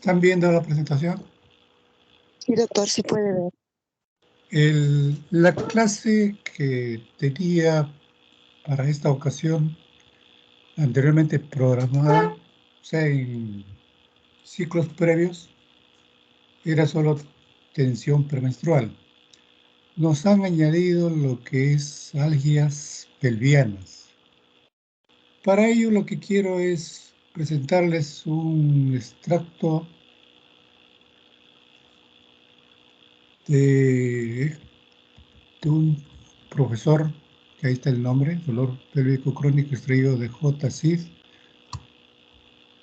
¿Están viendo la presentación? Sí, doctor, se puede ver. La clase que tenía para esta ocasión, anteriormente programada, o sea, en ciclos previos, era solo tensión premenstrual. Nos han añadido lo que es algias pelvianas. Para ello lo que quiero es presentarles un extracto de un profesor, que ahí está el nombre, dolor pélvico crónico extraído de JCID,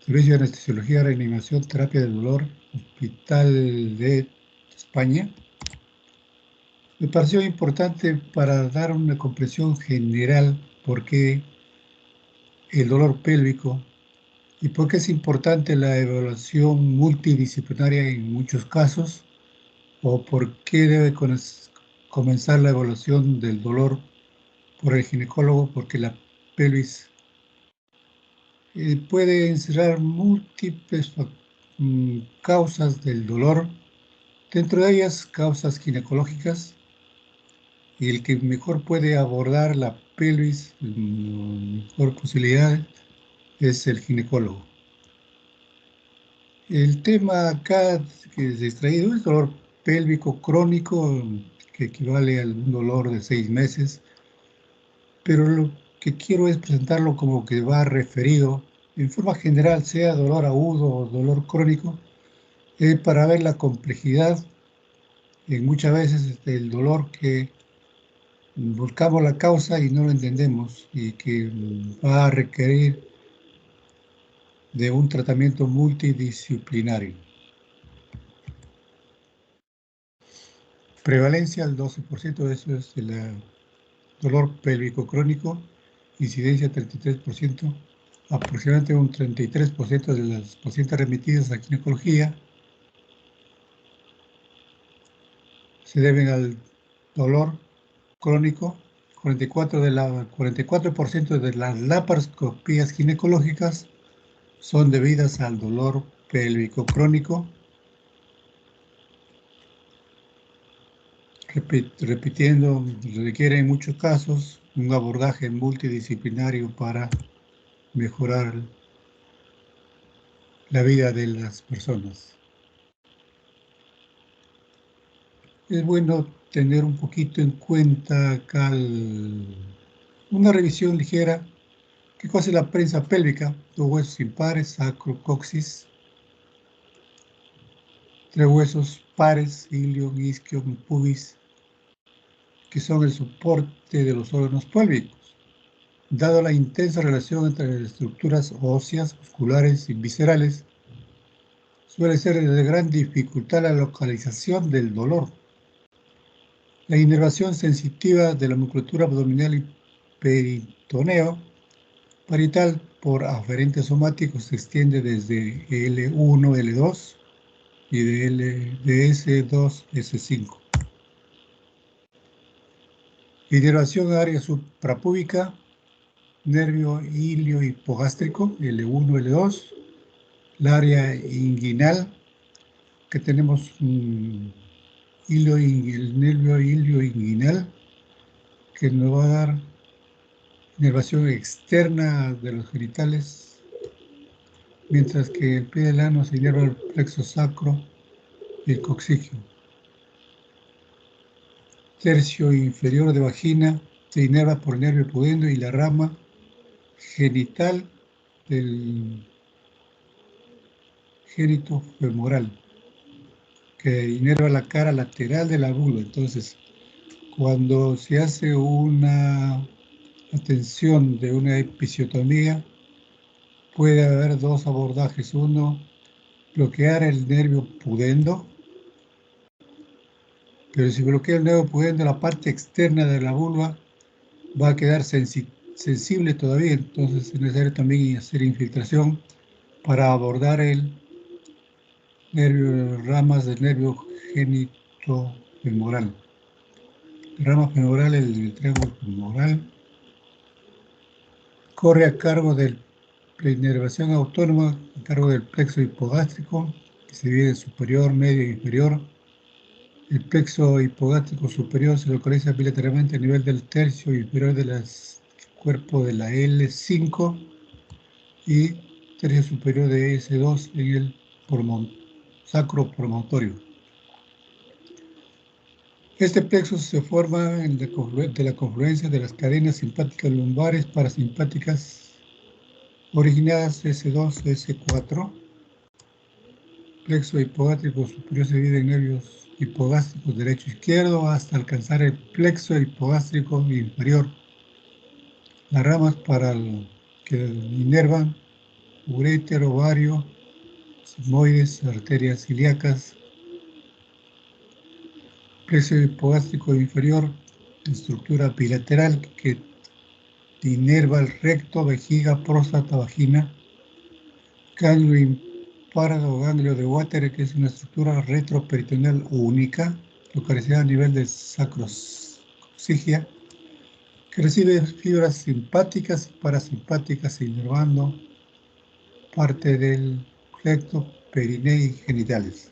Servicio de Anestesiología, Reanimación, Terapia del Dolor, Hospital de España. Me pareció importante para dar una comprensión general por qué el dolor pélvico y por qué es importante la evaluación multidisciplinaria en muchos casos, o por qué debe comenzar la evaluación del dolor por el ginecólogo, porque la pelvis puede encerrar múltiples causas del dolor, dentro de ellas causas ginecológicas, y el que mejor puede abordar la pelvis, mejor posibilidad, es el ginecólogo. El tema acá que es extraído es dolor pélvico crónico, que equivale a un dolor de 6 meses, pero lo que quiero es presentarlo como que va referido, en forma general, sea dolor agudo o dolor crónico, para ver la complejidad, muchas veces el dolor que buscamos la causa y no lo entendemos, y que va a requerir de un tratamiento multidisciplinario. Prevalencia al 12%, de eso es el dolor pélvico crónico, incidencia 33%, aproximadamente un 33% de las pacientes remitidas a ginecología se deben al dolor crónico. 44% de las laparoscopías ginecológicas son debidas al dolor pélvico crónico. Repitiendo, requiere en muchos casos un abordaje multidisciplinario para mejorar la vida de las personas. Es bueno tener un poquito en cuenta acá una revisión ligera. ¿Qué cosa es la prensa pélvica? Dos huesos impares, sacro, coxis. Tres huesos pares, ilion, isquion, pubis, que son el soporte de los órganos pélvicos. Dado la intensa relación entre las estructuras óseas, musculares y viscerales, suele ser de gran dificultad la localización del dolor. La inervación sensitiva de la musculatura abdominal y peritoneo parietal por aferentes somáticos se extiende desde L1, L2 y de S2, S5. Inervación área suprapúbica, nervio ilio hipogástrico, L1, L2, la área inguinal, que tenemos el nervio ilio inguinal, que nos va a dar inervación externa de los genitales, mientras que el pie del ano se inerva el plexo sacro y el coxigio. Tercio inferior de vagina se inerva por el nervio pudendo y la rama genital del génito femoral, que inerva la cara lateral de la vulva. Entonces, cuando se hace una atención de una episiotomía, puede haber dos abordajes. Uno, bloquear el nervio pudendo, pero si bloquea el nervio pudendo, la parte externa de la vulva va a quedar sensible todavía, entonces es necesario también hacer infiltración para abordar el nervio, ramas del nervio genitofemoral. Rama femoral, el triángulo femoral, corre a cargo de la inervación autónoma, a cargo del plexo hipogástrico, que se divide en superior, medio e inferior. El plexo hipogástrico superior se localiza bilateralmente a nivel del tercio inferior del cuerpo de la L5 y tercio superior de S2 en el sacro promontorio. Este plexo se forma de la confluencia de las cadenas simpáticas lumbares parasimpáticas originadas S2, S4. Plexo hipogástrico superior se divide en nervios hipogástricos derecho e izquierdo hasta alcanzar el plexo hipogástrico inferior. Las ramas que inervan uréter, ovario, sigmoides, arterias ilíacas. Plexo hipogástrico inferior, estructura bilateral que inerva el recto, vejiga, próstata, vagina. Ganglio impárado o ganglio de Water, que es una estructura retroperitoneal única, localizada a nivel de sacrococcygia, que recibe fibras simpáticas y parasimpáticas inervando parte del recto, perineo y genitales.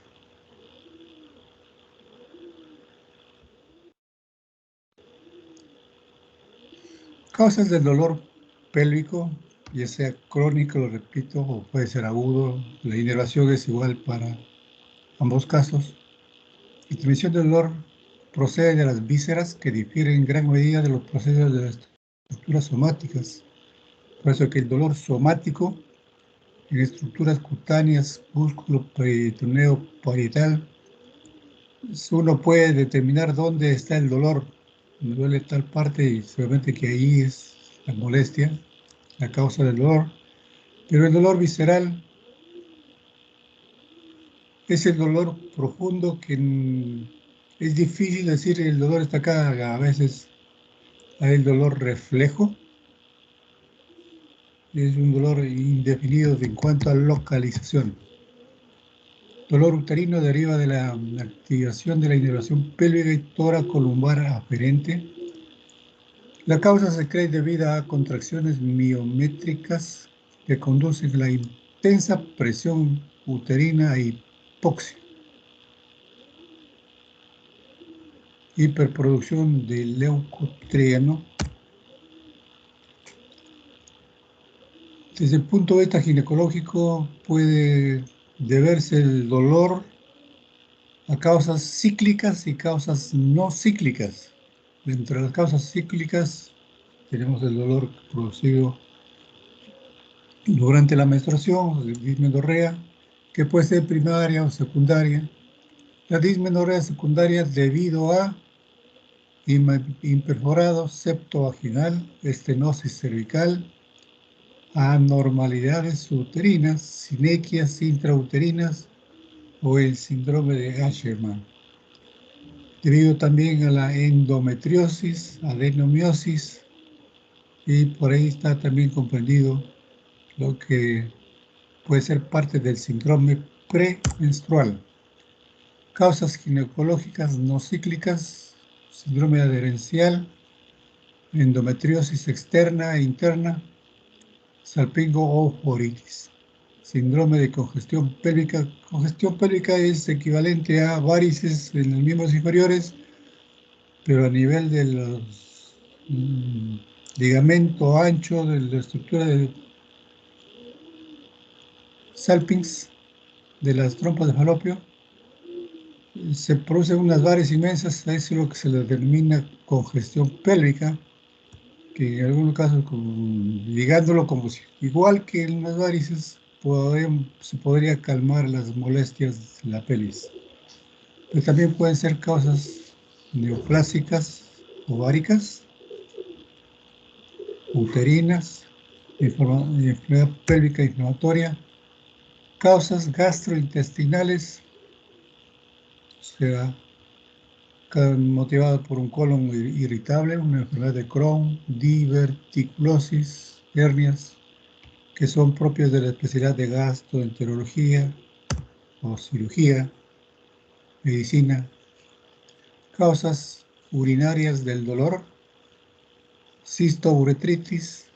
Causas del dolor pélvico, ya sea crónico, lo repito, o puede ser agudo. La inervación es igual para ambos casos. La transmisión del dolor procede de las vísceras, que difieren en gran medida de los procesos de las estructuras somáticas. Por eso que el dolor somático en estructuras cutáneas, músculo peritoneo parietal, uno puede determinar dónde está el dolor. Me duele tal parte y seguramente que ahí es la molestia, la causa del dolor. Pero el dolor visceral es el dolor profundo que es difícil decir el dolor está acá. A veces hay el dolor reflejo. Es un dolor indefinido en cuanto a localización. Dolor uterino deriva de la activación de la inervación pélvica y toracolumbar aferente. La causa se cree debida a contracciones miométricas que conducen a la intensa presión uterina e hipoxia. Hiperproducción de leucotrieno. Desde el punto de vista ginecológico puede deberse el dolor a causas cíclicas y causas no cíclicas. Entre las causas cíclicas tenemos el dolor producido durante la menstruación, dismenorrea, que puede ser primaria o secundaria. La dismenorrea secundaria debido a imperforado septo vaginal, estenosis cervical, anormalidades uterinas, sinequias intrauterinas o el síndrome de Asherman. Debido también a la endometriosis, adenomiosis, y por ahí está también comprendido lo que puede ser parte del síndrome premenstrual. Causas ginecológicas no cíclicas, síndrome adherencial, endometriosis externa e interna, salpingo o foritis. Síndrome de congestión pélvica. Congestión pélvica es equivalente a varices en los miembros inferiores, pero a nivel de los ligamento ancho de la estructura de Salpinx de las trompas de falopio, se producen unas varices inmensas. Eso es lo que se le denomina congestión pélvica, que en algunos casos, ligándolo como si, igual que en las varices, se podría calmar las molestias de la pelvis. Pero también pueden ser causas neoplásicas, ováricas, uterinas, enfermedad pélvica inflamatoria, causas gastrointestinales, o sea, motivado por un colon irritable, una enfermedad de Crohn, diverticulosis, hernias, que son propios de la especialidad de gastroenterología o cirugía, medicina. Causas urinarias del dolor, cistouretritis,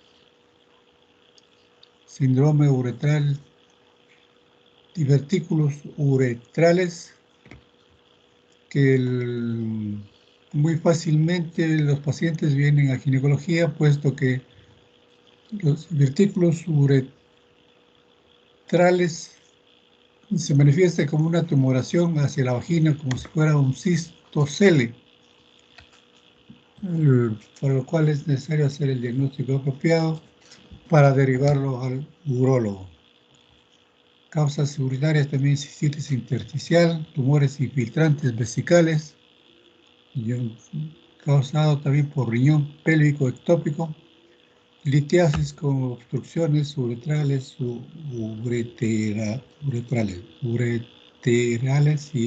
síndrome uretral divertículos uretrales que muy fácilmente los pacientes vienen a ginecología, puesto que los divertículos uretrales se manifiesta como una tumoración hacia la vagina, como si fuera un cistocele, para lo cual es necesario hacer el diagnóstico apropiado para derivarlo al urólogo. Causas urinarias también: cistitis intersticial, tumores infiltrantes vesicales, causado también por riñón pélvico ectópico, litiasis con obstrucciones uretrales y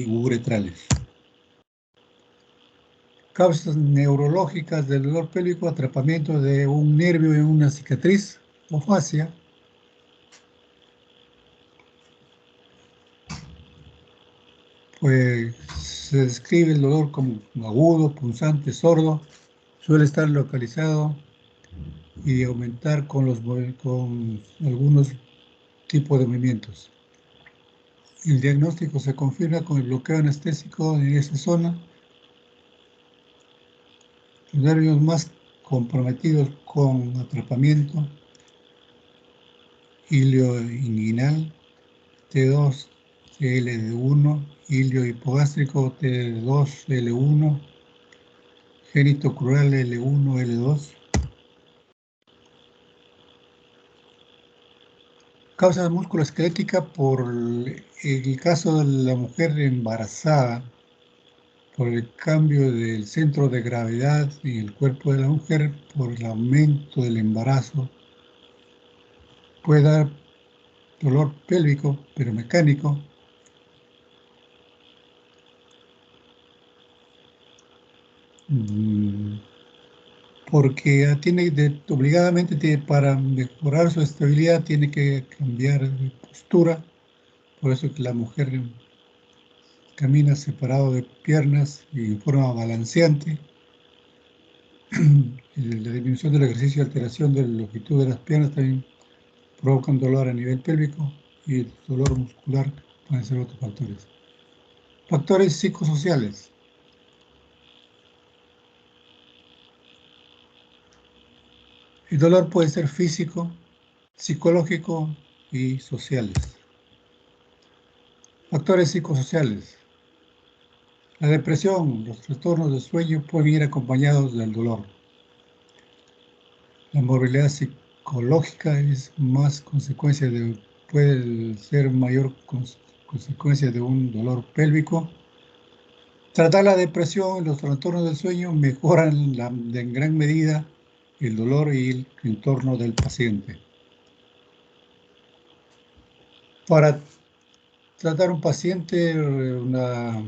uretrales. Causas neurológicas del dolor pélvico: atrapamiento de un nervio en una cicatriz o fascia, pues se describe el dolor como agudo, punzante, sordo, suele estar localizado y aumentar con algunos tipos de movimientos. El diagnóstico se confirma con el bloqueo anestésico en esa zona. Los nervios más comprometidos con atrapamiento: ilio inguinal, T2, TL1, ilio hipogástrico, T2, L1, génito crural, L1, L2. Causa musculoesquelética: por el caso de la mujer embarazada, por el cambio del centro de gravedad en el cuerpo de la mujer, por el aumento del embarazo, puede dar dolor pélvico, pero mecánico. Porque obligadamente para mejorar su estabilidad tiene que cambiar de postura. Por eso que la mujer camina separado de piernas y en forma balanceante. La disminución del ejercicio y alteración de la longitud de las piernas también provocan dolor a nivel pélvico, y el dolor muscular pueden ser otros factores. Factores psicosociales. El dolor puede ser físico, psicológico y sociales. Factores psicosociales. La depresión, los trastornos de sueño pueden ir acompañados del dolor. La morbilidad psicológica es más consecuencia puede ser mayor consecuencia de un dolor pélvico. Tratar la depresión y los trastornos del sueño mejoran en gran medida el dolor y el entorno del paciente. Para tratar un paciente, una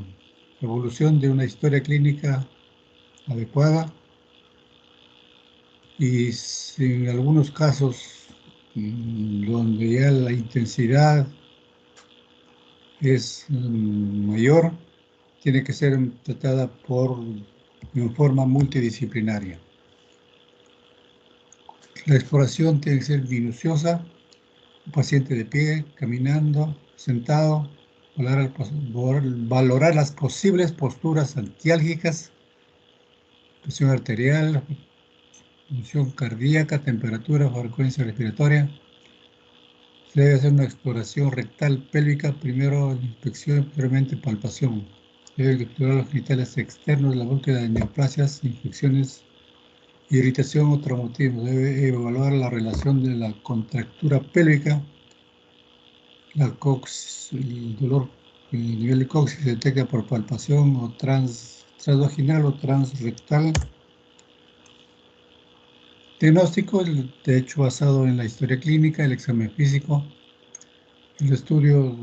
evolución de una historia clínica adecuada, y en algunos casos donde ya la intensidad es mayor, tiene que ser tratada en forma multidisciplinaria. La exploración tiene que ser minuciosa: un paciente de pie, caminando, sentado, valorar las posibles posturas antiálgicas, presión arterial, función cardíaca, temperatura, frecuencia respiratoria. Se debe hacer una exploración rectal pélvica: primero inspección, posteriormente palpación. Se debe explorar los genitales externos, la búsqueda de neoplasias, infecciones, irritación o traumatismo. Debe evaluar la relación de la contractura pélvica, el dolor, el nivel de coxis se detecta por palpación o transvaginal o transrectal. Diagnóstico, de hecho, basado en la historia clínica, el examen físico. El estudio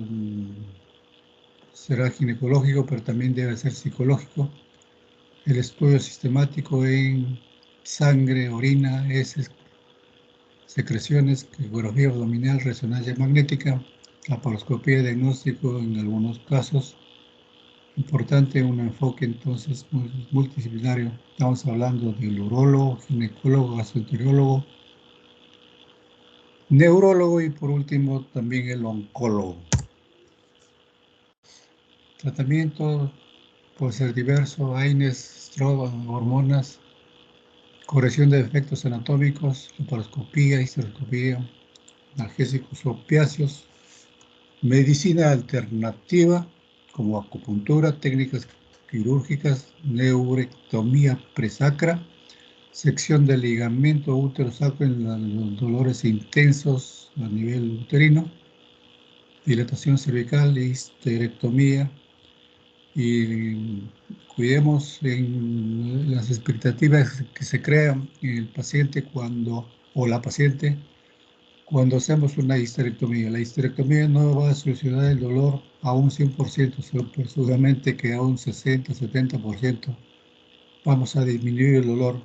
será ginecológico, pero también debe ser psicológico. El estudio sistemático en sangre, orina, heces, secreciones, ecografía abdominal, resonancia magnética, laparoscopía, diagnóstico en algunos casos. Importante un enfoque entonces multidisciplinario. Estamos hablando del urólogo, ginecólogo, gastroenterólogo, neurólogo y por último también el oncólogo. Tratamiento puede ser diverso, AINES, strobo, hormonas, corrección de defectos anatómicos, laparoscopía, histeroscopía, analgésicos opiáceos, medicina alternativa como acupuntura, técnicas quirúrgicas, neurectomía presacra, sección del ligamento útero-sacro en los dolores intensos a nivel uterino, dilatación cervical, histerectomía, y cuidemos en las expectativas que se crean en el paciente o la paciente cuando hacemos una histerectomía. La histerectomía no va a solucionar el dolor a un 100%, sino seguramente que a un 60-70% vamos a disminuir el dolor.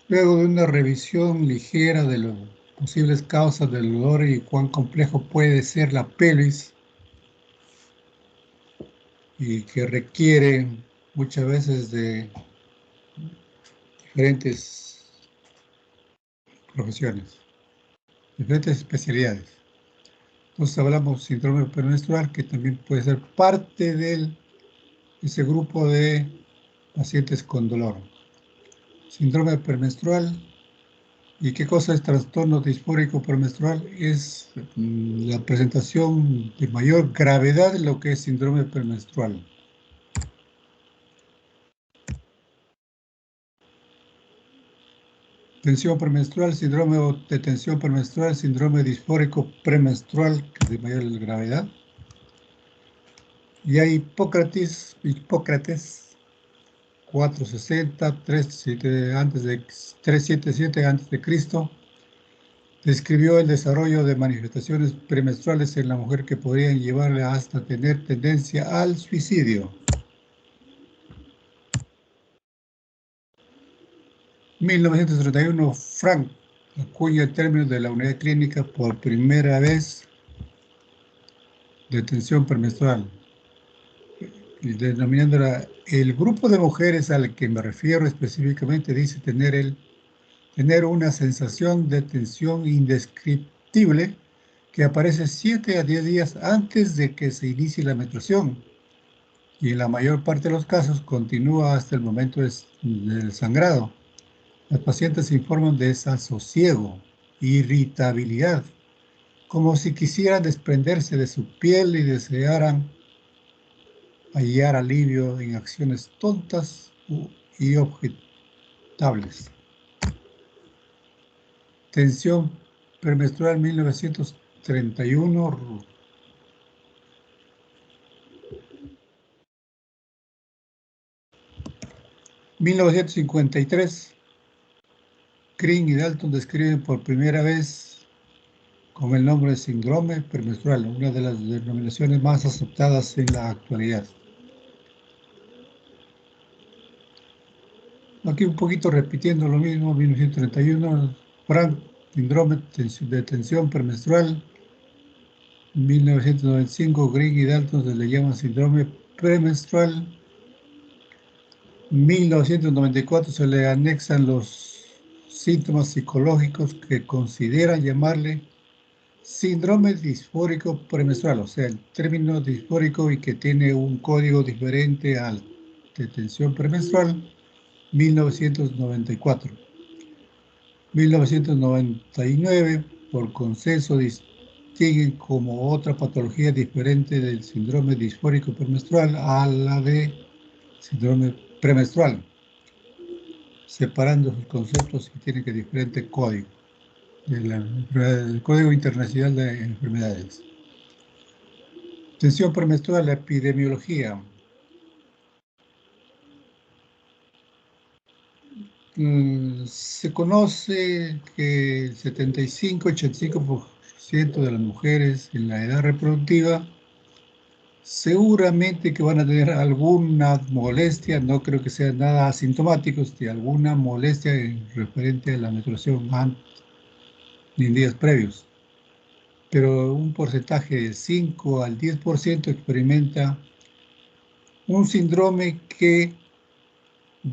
Luego de una revisión ligera de las posibles causas del dolor y cuán complejo puede ser la pelvis, y que requiere muchas veces de diferentes profesiones, diferentes especialidades. Entonces hablamos de síndrome premenstrual, que también puede ser parte de ese grupo de pacientes con dolor. Síndrome premenstrual. ¿Y qué cosa es trastorno disfórico premenstrual? Es la presentación de mayor gravedad de lo que es síndrome premenstrual. Tensión premenstrual, síndrome de tensión premenstrual, síndrome disfórico premenstrual, que es de mayor gravedad. Y hay Hipócrates 460, 377 a.C., describió el desarrollo de manifestaciones premenstruales en la mujer que podrían llevarle hasta tener tendencia al suicidio. 1931, Frank acuña el término de la unidad clínica por primera vez de tensión premenstrual, denominándola el grupo de mujeres al que me refiero específicamente dice tener una sensación de tensión indescriptible que aparece 7 a 10 días antes de que se inicie la menstruación y en la mayor parte de los casos continúa hasta el momento del sangrado. Las pacientes informan de desasosiego, irritabilidad, como si quisieran desprenderse de su piel y desearan hallar alivio en acciones tontas y objetables. Tensión premenstrual 1931. 1953, Green y Dalton describen por primera vez con el nombre de síndrome premenstrual, una de las denominaciones más aceptadas en la actualidad. Aquí un poquito repitiendo lo mismo, 1931, Frank, síndrome de tensión premenstrual. 1995, Green y Dalton se le llama síndrome premenstrual. 1994 se le anexan los síntomas psicológicos que consideran llamarle síndrome disfórico premenstrual, o sea, el término disfórico y que tiene un código diferente al de tensión premenstrual, 1994. 1999, por consenso, distinguen como otra patología diferente del síndrome disfórico premenstrual a la de síndrome premenstrual, separando sus conceptos que tienen que diferente código, el Código Internacional de Enfermedades. Tensión premenstrual, la epidemiología. Se conoce que el 75-85% de las mujeres en la edad reproductiva seguramente que van a tener alguna molestia, no creo que sea nada asintomático, alguna molestia referente a la menstruación ni en días previos. Pero un porcentaje de 5 al 10% experimenta un síndrome que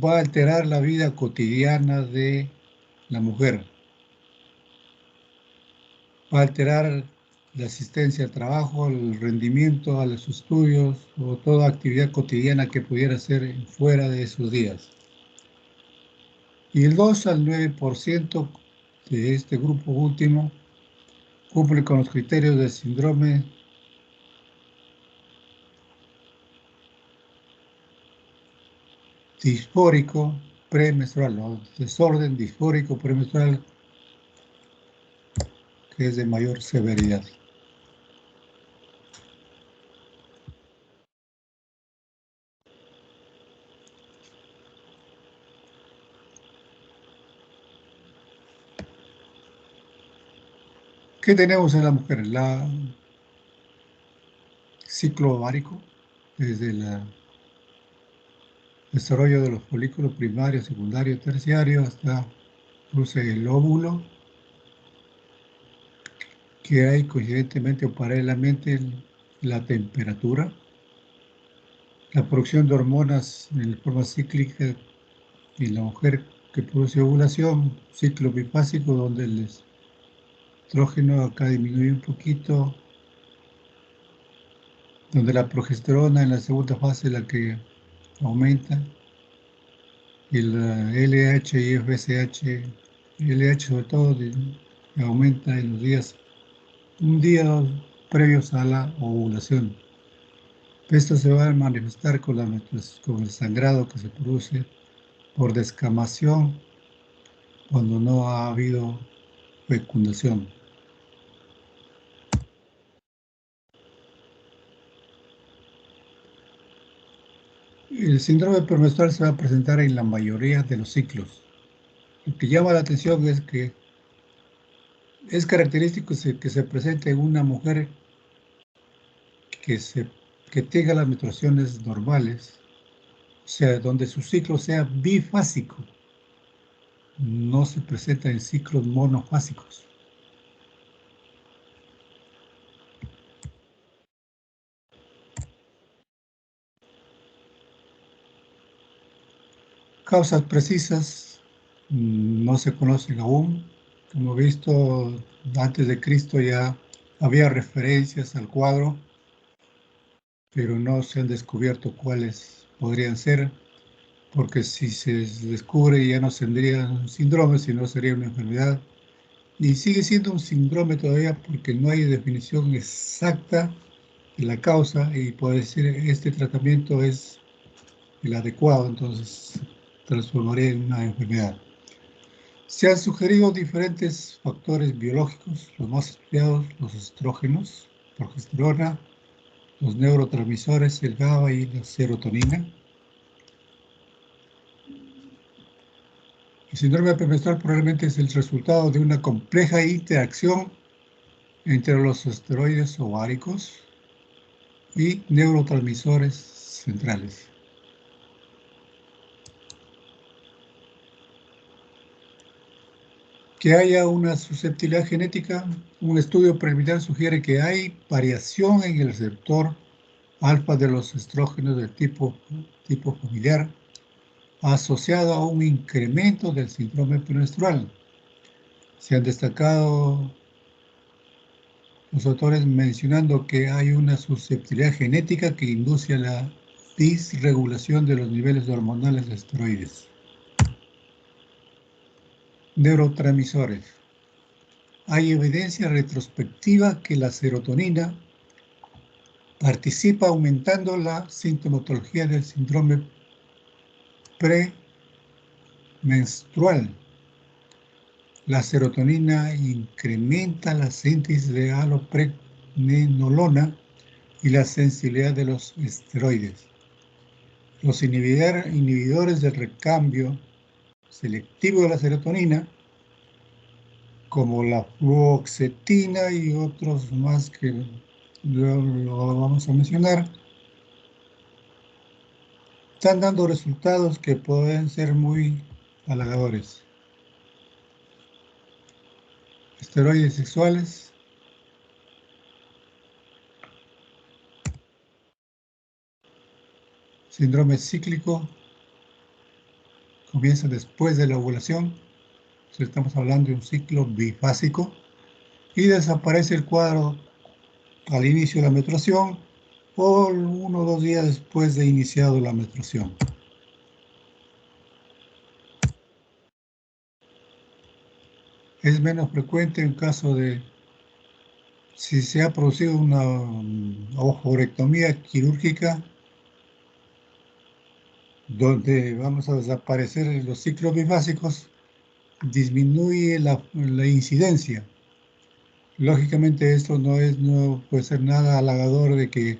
va a alterar la vida cotidiana de la mujer. Va a alterar la asistencia al trabajo, el rendimiento a los estudios o toda actividad cotidiana que pudiera ser fuera de esos días. Y el 2 al 9% de este grupo último cumple con los criterios del síndrome disfórico premenstrual, o desorden disfórico premenstrual, que es de mayor severidad. ¿Qué tenemos en la mujer? El ciclo ovárico, desde el desarrollo de los folículos primario, secundario, terciario, hasta produce el óvulo, que hay coincidentemente o paralelamente la temperatura, la producción de hormonas en forma cíclica en la mujer que produce ovulación, ciclo bifásico, donde el estrógeno acá disminuye un poquito, donde la progesterona en la segunda fase es la que aumenta, y la LH y FSH, LH sobre todo, aumenta en los días, un día previos a la ovulación. Esto se va a manifestar con el sangrado que se produce por descamación cuando no ha habido fecundación. El síndrome premenstrual se va a presentar en la mayoría de los ciclos. Lo que llama la atención es que es característico que se presente en una mujer que tenga las menstruaciones normales, o sea, donde su ciclo sea bifásico, no se presenta en ciclos monofásicos. Causas precisas no se conocen aún. Como he visto, antes de Cristo ya había referencias al cuadro, pero no se han descubierto cuáles podrían ser, porque si se descubre ya no tendría un síndrome, sino sería una enfermedad. Y sigue siendo un síndrome todavía porque no hay definición exacta de la causa y puede decir este tratamiento es el adecuado, entonces transformaría en una enfermedad. Se han sugerido diferentes factores biológicos, los más estudiados, los estrógenos, progesterona, los neurotransmisores, el GABA y la serotonina. El síndrome premenstrual probablemente es el resultado de una compleja interacción entre los esteroides ováricos y neurotransmisores centrales. Que haya una susceptibilidad genética, un estudio preliminar sugiere que hay variación en el receptor alfa de los estrógenos del tipo familiar, asociado a un incremento del síndrome premenstrual. Se han destacado los autores mencionando que hay una susceptibilidad genética que induce a la disregulación de los niveles hormonales de esteroides. Neurotransmisores. Hay evidencia retrospectiva que la serotonina participa aumentando la sintomatología del síndrome premenstrual. La serotonina incrementa la síntesis de alopregnenolona y la sensibilidad de los esteroides. Los inhibidores del recambio selectivo de la serotonina, como la fluoxetina y otros más que luego lo vamos a mencionar, están dando resultados que pueden ser muy halagadores. Esteroides sexuales. Síndrome cíclico comienza después de la ovulación. Estamos hablando de un ciclo bifásico y desaparece el cuadro al inicio de la menstruación o 1 o 2 días después de iniciado la menstruación. Es menos frecuente en caso de si se ha producido una ovarectomía quirúrgica donde vamos a desaparecer los ciclos bifásicos, disminuye la incidencia. Lógicamente esto no puede ser nada halagador de que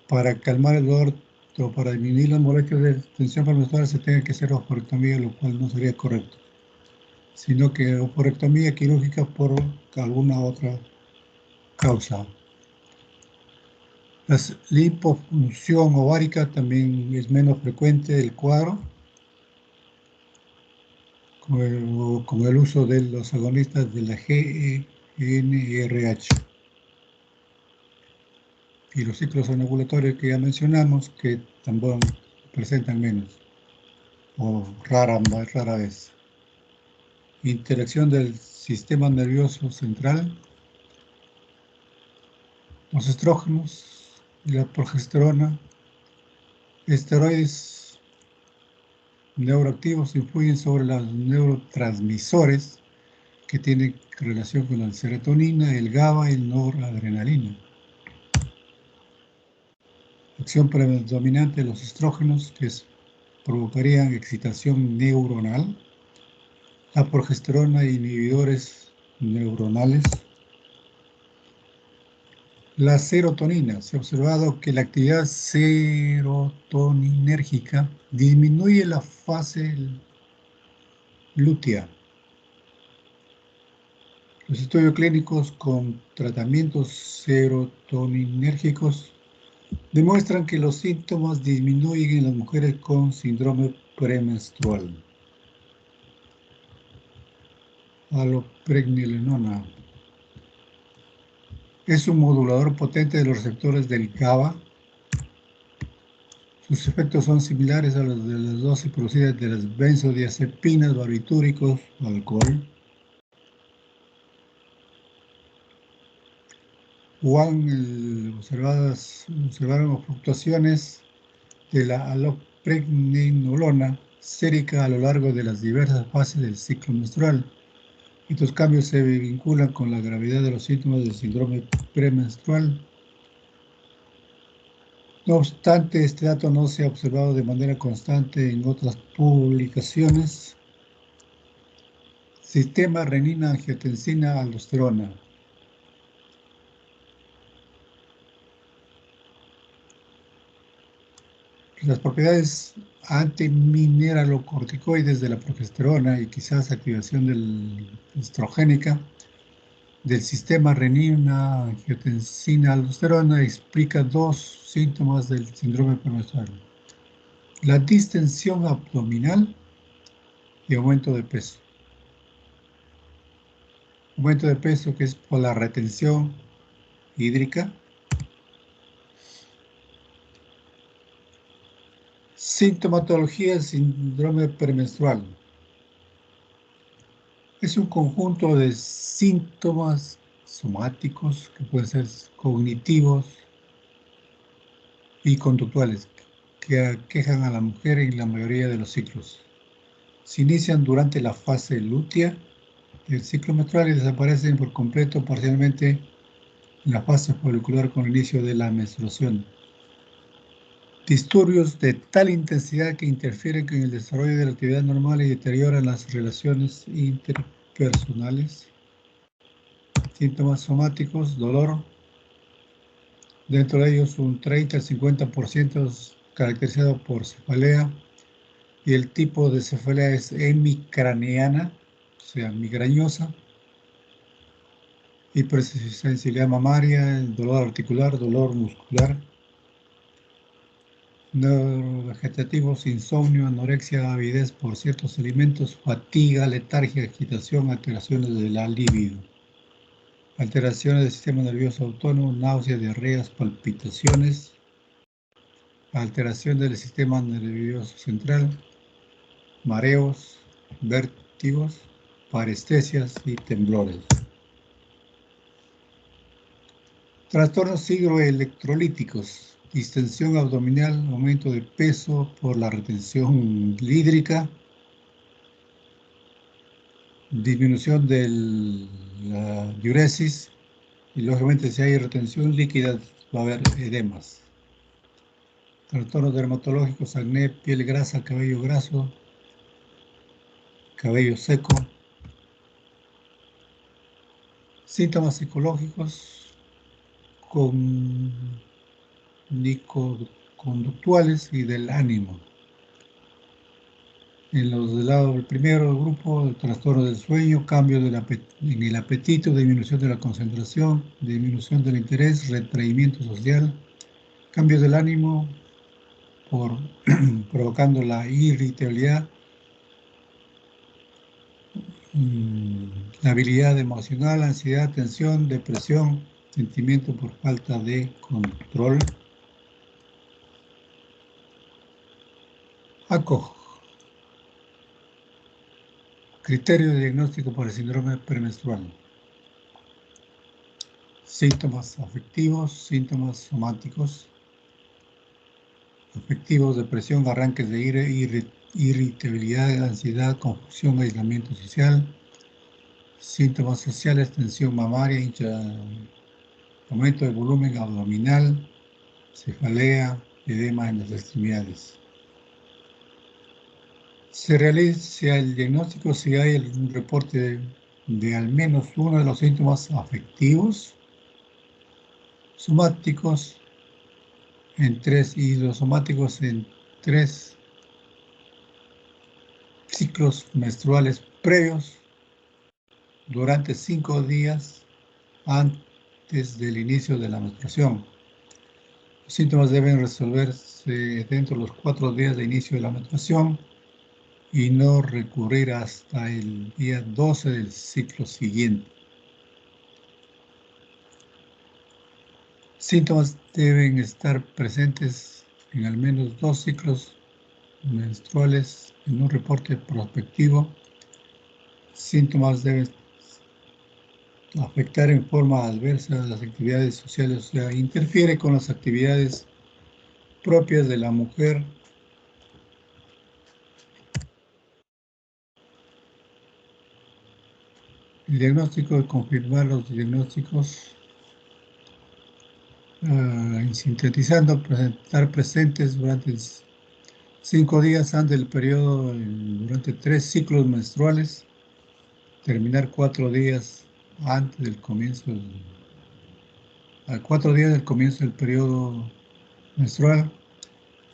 para calmar el dolor o para disminuir las molestias de tensión premenstrual se tenga que hacer ovarectomía, lo cual no sería correcto, sino que ovarectomía quirúrgica por alguna otra causa. La lipofunción ovárica también es menos frecuente del cuadro, con el uso de los agonistas de la GnRH. Y los ciclos anovulatorios que ya mencionamos, que también presentan menos, o rara vez. Interacción del sistema nervioso central, los estrógenos y la progesterona, esteroides neuroactivos influyen sobre los neurotransmisores que tienen relación con la serotonina, el GABA y el noradrenalina. Acción predominante de los estrógenos que provocarían excitación neuronal, la progesterona e inhibidores neuronales. La serotonina. Se ha observado que la actividad serotoninérgica disminuye la fase lútea. Los estudios clínicos con tratamientos serotoninérgicos demuestran que los síntomas disminuyen en las mujeres con síndrome premenstrual. Alopregninolona es un modulador potente de los receptores del GABA. Sus efectos son similares a los de las dosis producidas de las benzodiazepinas, barbitúricos o alcohol. Observaron fluctuaciones de la alopregninolona sérica a lo largo de las diversas fases del ciclo menstrual. Estos cambios se vinculan con la gravedad de los síntomas del síndrome premenstrual. No obstante, este dato no se ha observado de manera constante en otras publicaciones. Sistema renina-angiotensina-aldosterona. Las propiedades antimineralocorticoides de la progesterona y quizás activación estrogénica del sistema renina-angiotensina-aldosterona explica dos síntomas del síndrome premenstrual: la distensión abdominal y aumento de peso. Aumento de peso que es por la retención hídrica. Sintomatología del síndrome premenstrual. Es un conjunto de síntomas somáticos que pueden ser cognitivos y conductuales que aquejan a la mujer en la mayoría de los ciclos. Se inician durante la fase lútea del ciclo menstrual y desaparecen por completo o parcialmente en la fase folicular con el inicio de la menstruación. Disturbios de tal intensidad que interfieren con el desarrollo de la actividad normal y deterioran las relaciones interpersonales. Síntomas somáticos: dolor. Dentro de ellos un 30 al 50% es caracterizado por cefalea y el tipo de cefalea es hemicraneana, o sea, migrañosa. Hipersensibilidad mamaria, dolor articular, dolor muscular. Neurovegetativos, insomnio, anorexia, avidez por ciertos alimentos, fatiga, letargia, agitación, alteraciones de la libido. Alteraciones del sistema nervioso autónomo, náuseas, diarreas, palpitaciones. alteración del sistema nervioso central, mareos, vértigos, parestesias y temblores. Trastornos hidroelectrolíticos, distensión abdominal, aumento de peso por la retención hídrica, disminución de la diuresis y lógicamente si hay retención líquida va a haber edemas. Trastornos dermatológicos, acné, piel grasa, cabello graso, cabello seco. Síntomas psicológicos conductuales y del ánimo. En los del lado del primero grupo, el trastorno del sueño, cambio en el apetito, disminución de la concentración, disminución del interés, retraimiento social, cambios del ánimo provocando la irritabilidad, la habilidad emocional, ansiedad, tensión, depresión, sentimiento por falta de control. ACOG. Criterio de diagnóstico para el síndrome premenstrual. Síntomas afectivos, síntomas somáticos. Afectivos, depresión, arranques de ira, irritabilidad, ansiedad, confusión, aislamiento social. Síntomas sociales, tensión mamaria, aumento del volumen abdominal, cefalea, edema en las extremidades. Se realiza el diagnóstico si hay un reporte de al menos uno de los síntomas afectivos, somáticos en 3 y los somáticos en 3 ciclos menstruales previos durante 5 días antes del inicio de la menstruación. Los síntomas deben resolverse dentro de los 4 días de inicio de la menstruación y no recurrir hasta el día 12 del ciclo siguiente. Síntomas deben estar presentes en al menos 2 ciclos menstruales en un reporte prospectivo. Síntomas deben afectar en forma adversa las actividades sociales, o sea, interfiere con las actividades propias de la mujer. El diagnóstico, confirmar los diagnósticos, sintetizando, estar presentes durante 5 días antes del periodo, durante 3 ciclos menstruales, terminar 4 días antes del comienzo, a 4 días del comienzo del periodo menstrual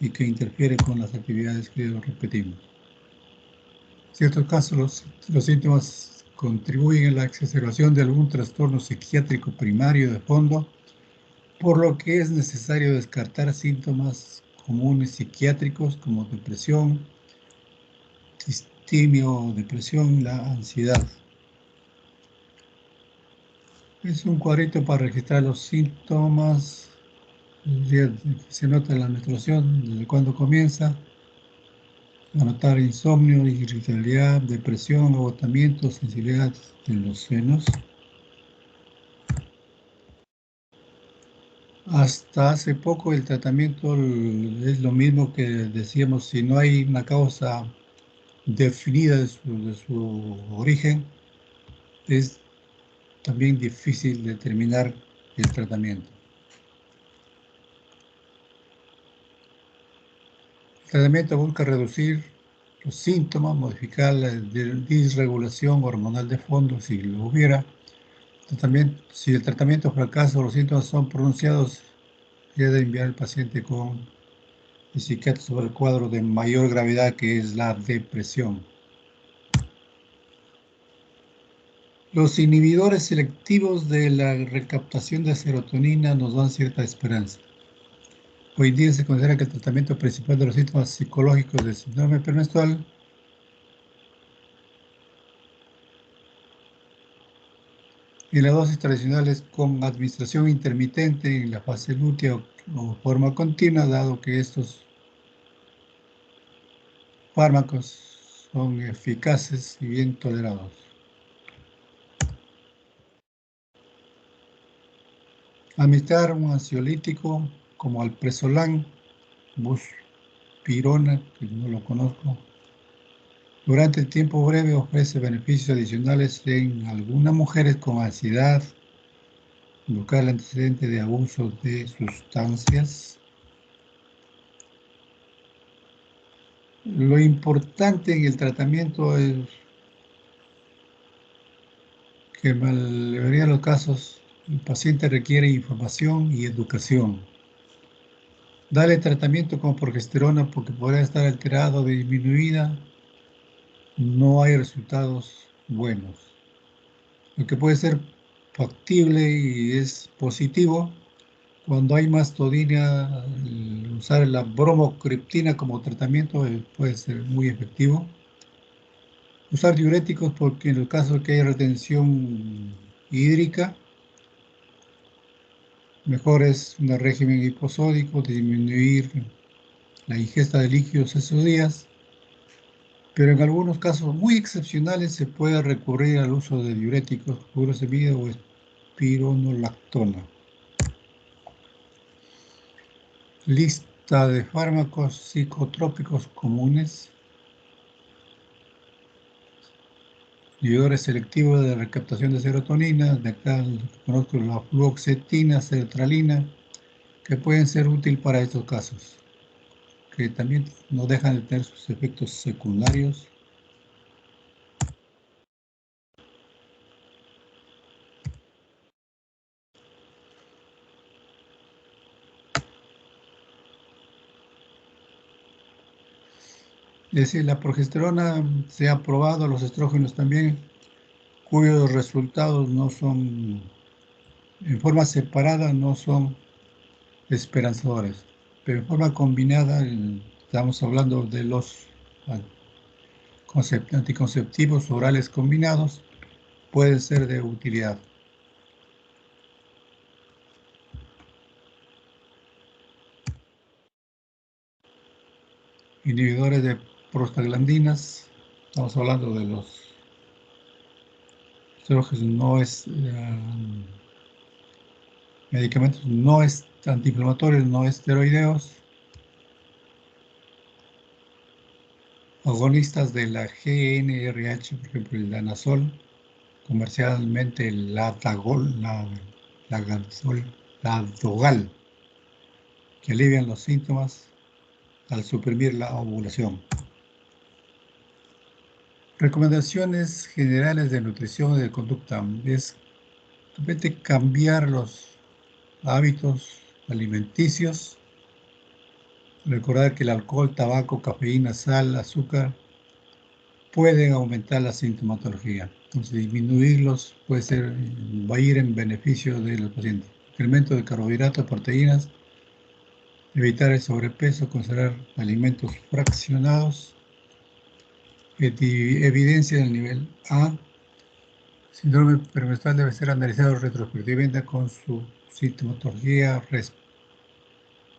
y que interfiere con las actividades que repetimos. En ciertos casos, los síntomas contribuyen a la exacerbación de algún trastorno psiquiátrico primario de fondo, por lo que es necesario descartar síntomas comunes psiquiátricos como depresión, distimia o depresión, la ansiedad. Es un cuadrito para registrar los síntomas, se nota la menstruación, desde cuándo comienza, anotar insomnio, irritabilidad, depresión, agotamiento, sensibilidad en los senos. Hasta hace poco el tratamiento es lo mismo que decíamos, si no hay una causa definida de su origen, es también difícil determinar el tratamiento. El tratamiento busca reducir los síntomas, modificar la disregulación hormonal de fondo si lo hubiera. Si el tratamiento fracasa o los síntomas son pronunciados, debe enviar al paciente con el psiquiatra sobre el cuadro de mayor gravedad que es la depresión. Los inhibidores selectivos de la recaptación de serotonina nos dan cierta esperanza. Hoy día se considera que el tratamiento principal de los síntomas psicológicos del síndrome premenstrual En las dosis tradicionales con administración intermitente en la fase lútea o forma continua, dado que estos fármacos son eficaces y bien tolerados. Administrar un ansiolítico como alprazolam, buspirona, que no lo conozco, durante el tiempo breve ofrece beneficios adicionales en algunas mujeres con ansiedad, buscar el antecedente de abuso de sustancias. Lo importante en el tratamiento es que en la mayoría de los casos el paciente requiere información y educación. Dale tratamiento con progesterona porque podría estar alterado o disminuida. No hay resultados buenos. Lo que puede ser factible y es positivo cuando hay mastodina, usar la bromocriptina como tratamiento puede ser muy efectivo. Usar diuréticos porque en el caso de que haya retención hídrica, mejor es un régimen hiposódico, disminuir la ingesta de líquidos esos días, pero en algunos casos muy excepcionales se puede recurrir al uso de diuréticos, furosemida o espironolactona. Lista de fármacos psicotrópicos comunes. Inhibidores selectivos de recaptación de serotonina, de acá conozco la fluoxetina, sertralina, que pueden ser útiles para estos casos, que también no dejan de tener sus efectos secundarios. Es decir, la progesterona se ha probado, los estrógenos también, cuyos resultados no son, en forma separada, no son esperanzadores, pero en forma combinada, estamos hablando de los anticonceptivos orales combinados, pueden ser de utilidad. Inhibidores de prostaglandinas, estamos hablando de los estrógenos medicamentos no antiinflamatorios, no esteroideos, agonistas de la GnRH, por ejemplo el danazol, comercialmente el Ladogal, que alivian los síntomas al suprimir la ovulación. Recomendaciones generales de nutrición y de conducta es simplemente cambiar los hábitos alimenticios, recordar que el alcohol, tabaco, cafeína, sal, azúcar pueden aumentar la sintomatología. Entonces disminuirlos va a ir en beneficio del paciente. Incremento de carbohidratos, proteínas, evitar el sobrepeso, considerar alimentos fraccionados, evidencia del nivel A. Síndrome premenstrual debe ser analizado retrospectivamente con su sintomatología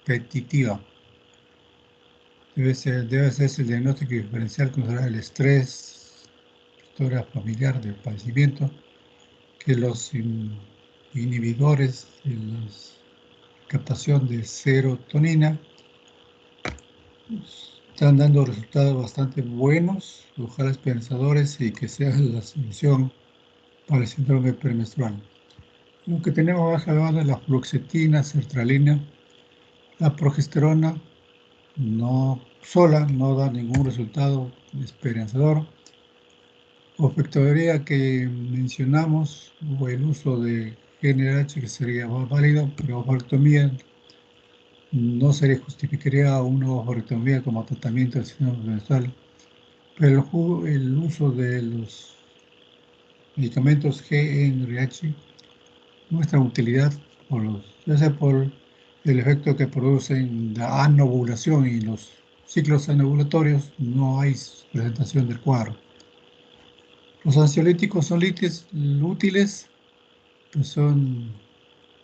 repetitiva. Debe hacerse el diagnóstico diferencial, considerar el estrés, historia familiar del padecimiento, que los inhibidores de la captación de serotonina están dando resultados bastante buenos, ojalá esperanzadores, y que sea la solución para el síndrome premenstrual. Lo que tenemos baja demanda es la fluoxetina, sertralina, la progesterona no sola no da ningún resultado esperanzador. Factoría que mencionamos, o el uso de GnRH que sería más válido, pero ovarectomía no se le justificaría una ovarectomía como tratamiento del síndrome menstrual, pero el uso de los medicamentos GnRH muestra utilidad ya sea por el efecto que producen la anovulación y los ciclos anovulatorios, no hay presentación del cuadro. Los ansiolíticos son útiles pues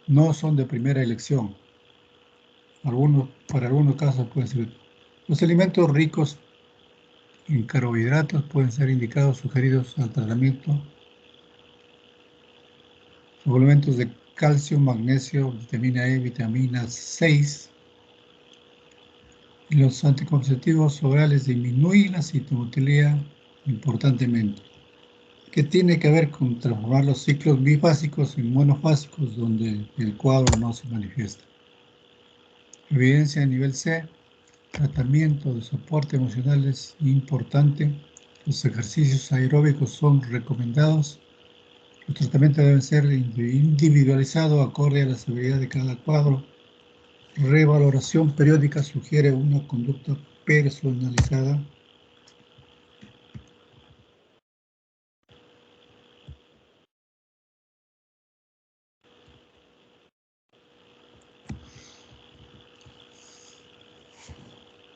no son de primera elección. Para algunos casos pueden ser. Los alimentos ricos en carbohidratos pueden ser indicados sugeridos al tratamiento. Suplementos de calcio, magnesio, vitamina E, vitamina 6. Y los anticonceptivos orales disminuyen la sintomatología importantemente, que tiene que ver con transformar los ciclos bifásicos en monofásicos, donde el cuadro no se manifiesta. Evidencia a nivel C, tratamiento de soporte emocional es importante. Los ejercicios aeróbicos son recomendados. Los tratamientos deben ser individualizados acorde a la severidad de cada cuadro. Revaloración periódica sugiere una conducta personalizada.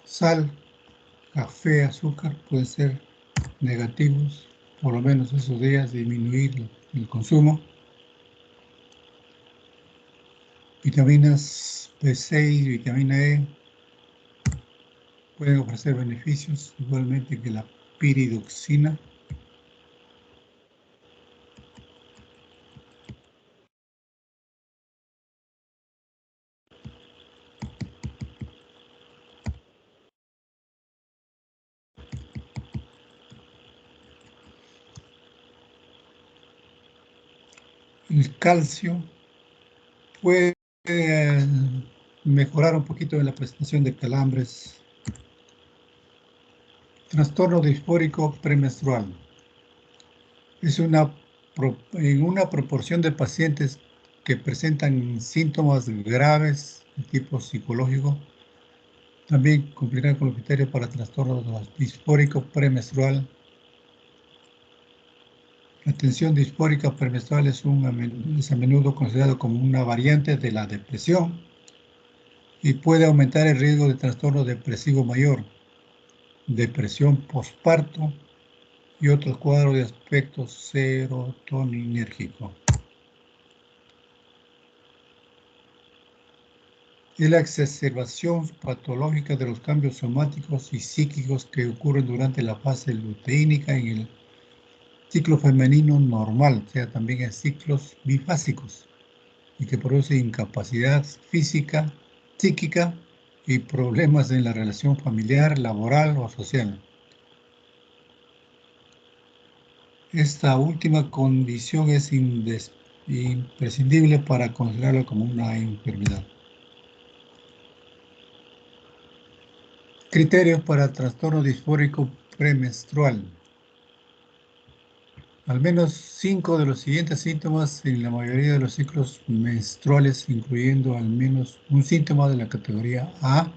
Sal, café, azúcar pueden ser negativos, por lo menos esos días, disminuir el consumo. Vitaminas B6, vitamina E pueden ofrecer beneficios igualmente que la piridoxina. El calcio puede mejorar un poquito en la presentación de calambres. Trastorno disfórico premenstrual. Es en una proporción de pacientes que presentan síntomas graves de tipo psicológico. También cumplirán con los criterios para trastorno disfórico premenstrual. La tensión disfórica premenstrual es a menudo considerado como una variante de la depresión y puede aumentar el riesgo de trastorno depresivo mayor, depresión postparto y otros cuadros de aspecto serotoninérgico. Es la exacerbación patológica de los cambios somáticos y psíquicos que ocurren durante la fase luteínica en el ciclo femenino normal, o sea, también en ciclos bifásicos, y que produce incapacidad física, psíquica y problemas en la relación familiar, laboral o social. Esta última condición es imprescindible para considerarla como una enfermedad. Criterios para trastorno disfórico premenstrual. Al menos 5 de los siguientes síntomas en la mayoría de los ciclos menstruales, incluyendo al menos un síntoma de la categoría A,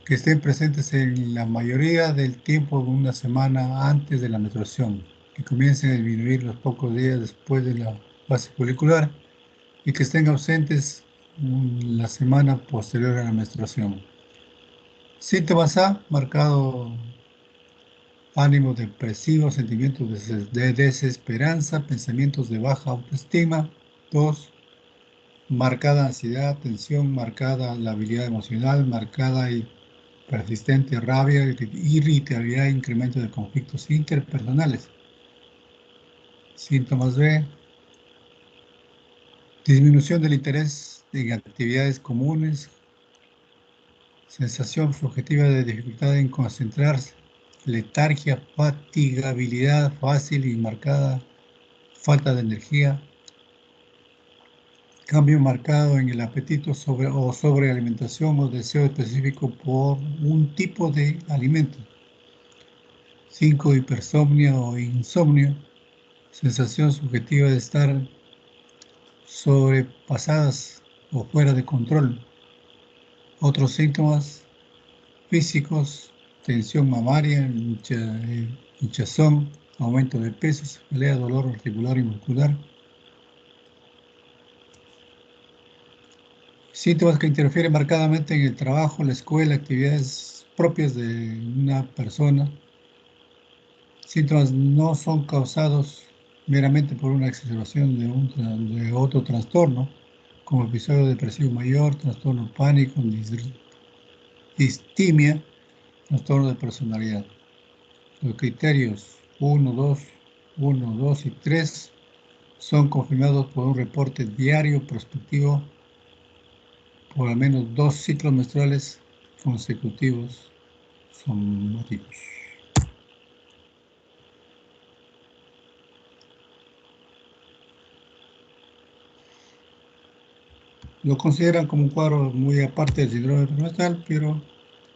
que estén presentes en la mayoría del tiempo de una semana antes de la menstruación, que comiencen a disminuir los pocos días después de la fase folicular y que estén ausentes la semana posterior a la menstruación. Síntomas A, marcado ánimo depresivo, sentimientos de desesperanza, pensamientos de baja autoestima. 2, marcada ansiedad, tensión, marcada labilidad emocional, marcada y persistente rabia, irritabilidad, incremento de conflictos interpersonales. Síntomas B, disminución del interés en actividades comunes, sensación subjetiva de dificultad en concentrarse, letargia, fatigabilidad fácil y marcada, falta de energía, cambio marcado en el apetito o sobrealimentación o deseo específico por un tipo de alimento. 5, hipersomnia o insomnio, sensación subjetiva de estar sobrepasadas o fuera de control. Otros síntomas físicos, tensión mamaria, hinchazón, aumento de peso, cefalea, dolor articular y muscular. Síntomas que interfieren marcadamente en el trabajo, la escuela, actividades propias de una persona. Síntomas no son causados meramente por una exacerbación de otro trastorno, como episodio depresivo mayor, trastorno pánico, distimia, trastorno de personalidad. Los criterios 1, 2 y 3 son confirmados por un reporte diario prospectivo por al menos 2 ciclos menstruales consecutivos somáticos. Lo consideran como un cuadro muy aparte del síndrome premenstrual, pero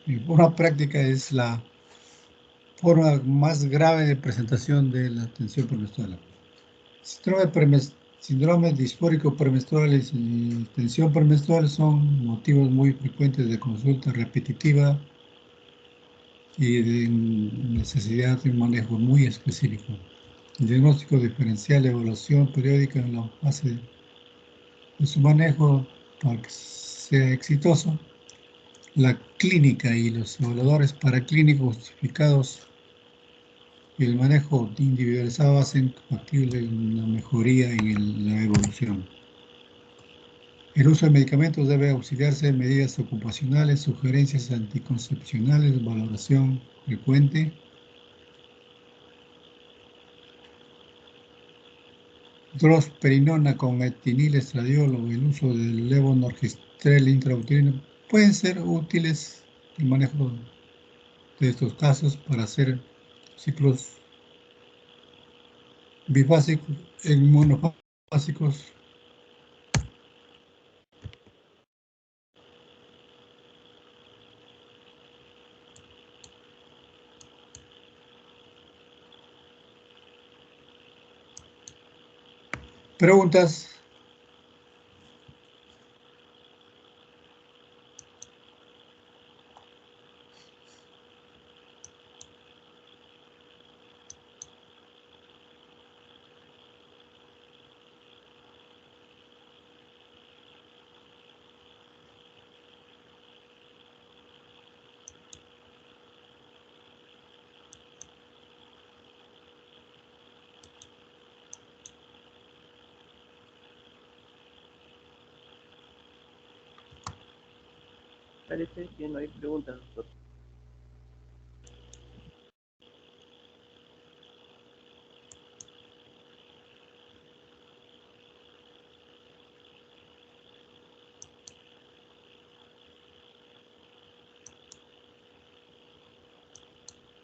en forma práctica es la forma más grave de presentación de la tensión premenstrual. Síndrome disfórico premenstrual y tensión premenstrual son motivos muy frecuentes de consulta repetitiva y de necesidad de un manejo muy específico. El diagnóstico diferencial, evaluación periódica en la fase de su manejo para que sea exitoso. La clínica y los evaluadores paraclínicos justificados y el manejo individualizado hacen factible una mejoría en la evolución. El uso de medicamentos debe auxiliarse de medidas ocupacionales, sugerencias anticoncepcionales, valoración frecuente. Drosperinona con etinil estradiol o el uso del levonorgestrel intrauterino pueden ser útiles en el manejo de estos casos para hacer ciclos bifásicos en monofásicos. Preguntas. Parece que no hay preguntas, doctor.